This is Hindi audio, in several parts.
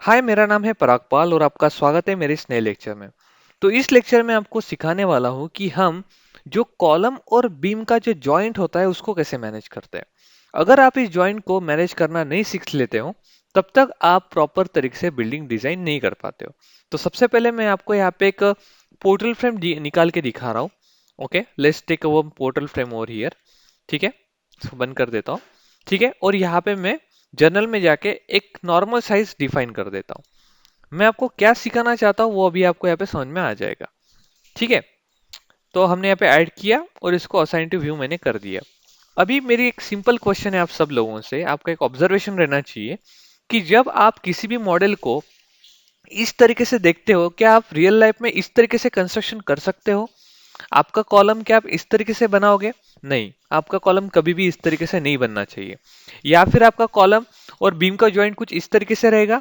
हाय, मेरा नाम है परागपाल और आपका स्वागत है मेरे इस नए लेक्चर में। तो इस लेक्चर में आपको सिखाने वाला हूँ कि हम जो कॉलम और बीम का जो जॉइंट होता है उसको कैसे मैनेज करते हैं। अगर आप इस जॉइंट को मैनेज करना नहीं सीख लेते हो तब तक आप प्रॉपर तरीके से बिल्डिंग डिजाइन नहीं कर पाते हो। तो सबसे पहले मैं आपको यहाँ पे एक पोर्टल फ्रेम निकाल के दिखा रहा हूँ। Okay, let's take a portal frame over here. ठीक है, इसको बंद कर देता हूँ। ठीक है, और यहाँ पे मैं जर्नल में जाके एक नॉर्मल साइज डिफाइन कर देता हूँ। मैं आपको क्या सिखाना चाहता हूँ वो अभी आपको यहाँ पे समझ में आ जाएगा। ठीक है, तो हमने यहाँ पे ऐड किया और इसको असाइन टू व्यू मैंने कर दिया। अभी मेरी एक सिंपल क्वेश्चन है आप सब लोगों से, आपका एक ऑब्जर्वेशन रहना चाहिए कि जब आप किसी भी मॉडल को इस तरीके से देखते हो, क्या आप रियल लाइफ में इस तरीके से कंस्ट्रक्शन कर सकते हो? आपका कॉलम क्या आप इस तरीके से बनाओगे? नहीं, आपका कॉलम कभी भी इस तरीके से नहीं बनना चाहिए। या फिर आपका कॉलम और बीम का जॉइंट कुछ इस तरीके से रहेगा?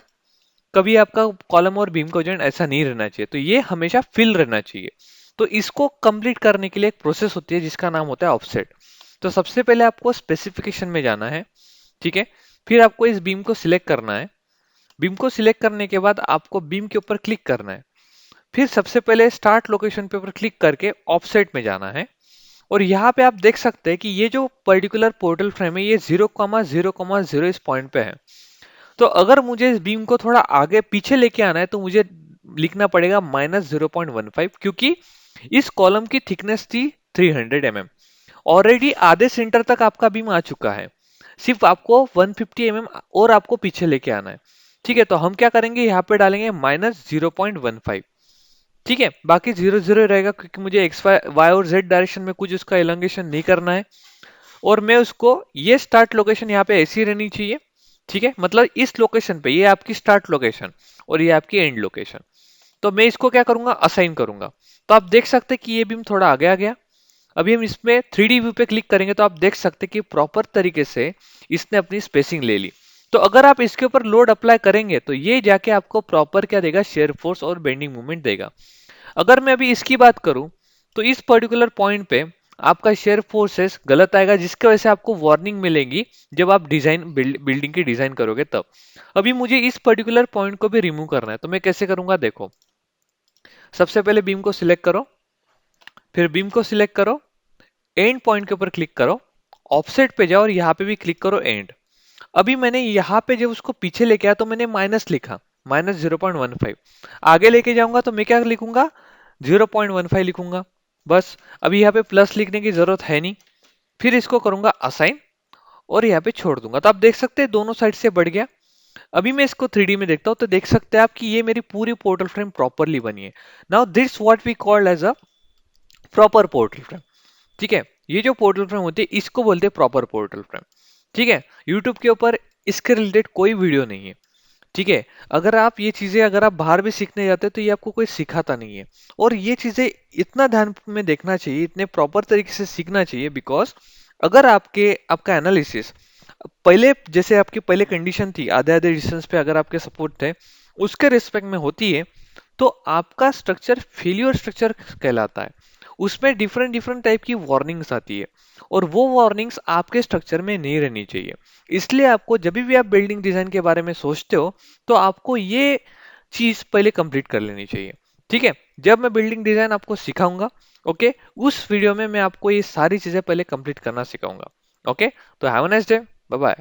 कभी आपका कॉलम और बीम का जॉइंट ऐसा नहीं रहना चाहिए। तो ये हमेशा फिल रहना चाहिए। तो इसको कंप्लीट करने के लिए एक प्रोसेस होती है जिसका नाम होता है ऑफसेट। तो सबसे पहले आपको स्पेसिफिकेशन में जाना है। ठीक है, फिर आपको इस बीम को सिलेक्ट करना है। बीम को सिलेक्ट करने के बाद आपको बीम के ऊपर क्लिक करना है। फिर सबसे पहले स्टार्ट लोकेशन पे ऊपर क्लिक करके ऑफसेट में जाना है। और यहाँ पे आप देख सकते हैं कि ये जो पर्टिकुलर पोर्टल फ्रेम है ये 0,0,0 इस पॉइंट पे है। तो अगर मुझे इस बीम को थोड़ा आगे पीछे लेके आना है तो मुझे लिखना पड़ेगा -0.15, क्योंकि इस कॉलम की थिकनेस थी 300 mm। ऑलरेडी आधे सेंटर तक आपका बीम आ चुका है, सिर्फ आपको 150 mm और आपको पीछे लेके आना है। ठीक है, तो हम क्या करेंगे, यहाँ पे डालेंगे -0.15। ठीक है, बाकी 0 0 रहेगा क्योंकि मुझे एक्स वाई और जेड डायरेक्शन में कुछ उसका एलोंगेशन नहीं करना है। और मैं उसको, ये स्टार्ट लोकेशन यहाँ पे ऐसी रहनी चाहिए। ठीक है, मतलब इस लोकेशन पे ये आपकी स्टार्ट लोकेशन और ये आपकी एंड लोकेशन। तो मैं इसको क्या करूंगा, असाइन करूंगा। तो आप देख सकते हैं कि ये बीम थोड़ा आगे आ गया। अभी हम इसमें 3D व्यू पे क्लिक करेंगे तो आप देख सकते हैं कि प्रॉपर तरीके से इसने अपनी स्पेसिंग ले ली। तो अगर आप इसके ऊपर लोड अप्लाई करेंगे तो ये जाके आपको प्रॉपर क्या देगा, शेयर फोर्स और बेंडिंग मूवमेंट देगा। अगर मैं अभी इसकी बात करूं तो इस पर्टिकुलर पॉइंट पे आपका शेयर फोर्सेस गलत आएगा, जिसकी वजह से आपको वार्निंग मिलेगी जब आप बिल्डिंग की डिजाइन करोगे तब। अभी मुझे इस पर्टिकुलर पॉइंट को भी रिमूव करना है, तो मैं कैसे करूंगा देखो। सबसे पहले बीम को सिलेक्ट करो, फिर बीम को सिलेक्ट करो, एंड पॉइंट के ऊपर क्लिक करो, ऑफसेट पे जाओ और यहाँ पे भी क्लिक करो एंड। अभी मैंने यहाँ पे जब उसको पीछे लेके आया तो मैंने माइनस लिखा, -0.15। आगे लेके जाऊंगा तो मैं क्या लिखूंगा, 0.15 लिखूंगा। बस, अभी यहाँ पे प्लस लिखने की जरूरत है नहीं। फिर इसको करूंगा असाइन और यहाँ पे छोड़ दूंगा। तो आप देख सकते हैं दोनों साइड से बढ़ गया। अभी मैं इसको 3D में देखता हूँ तो देख सकते हैं आप कि ये मेरी पूरी पोर्टल फ्रेम प्रॉपरली बनी है। Now this what we called as a proper portal frame. ठीक है, ये जो पोर्टल फ्रेम होती है इसको बोलते हैं प्रॉपर पोर्टल फ्रेम। ठीक है, यूट्यूब के ऊपर इसके रिलेटेड कोई वीडियो नहीं है। ठीक है, अगर आप ये चीजें अगर आप बाहर भी सीखने जाते हैं तो ये आपको कोई सिखाता नहीं है। और ये चीजें इतना ध्यान में देखना चाहिए, इतने प्रॉपर तरीके से सीखना चाहिए, बिकॉज अगर आपका एनालिसिस पहले जैसे आपकी पहले कंडीशन थी, आधे आधे डिस्टेंस पे अगर आपके सपोर्ट थे उसके रिस्पेक्ट में होती है, तो आपका स्ट्रक्चर फेलियर स्ट्रक्चर कहलाता है। उसमें डिफरेंट डिफरेंट टाइप की वार्निंग्स आती है और वो वार्निंग्स आपके स्ट्रक्चर में नहीं रहनी चाहिए। इसलिए आपको जब भी आप बिल्डिंग डिजाइन के बारे में सोचते हो तो आपको ये चीज पहले कंप्लीट कर लेनी चाहिए। ठीक है, जब मैं बिल्डिंग डिजाइन आपको सिखाऊंगा, ओके, उस वीडियो में मैं आपको ये सारी चीजें पहले कंप्लीट करना सिखाऊंगा। ओके, तो have a nice day, bye bye.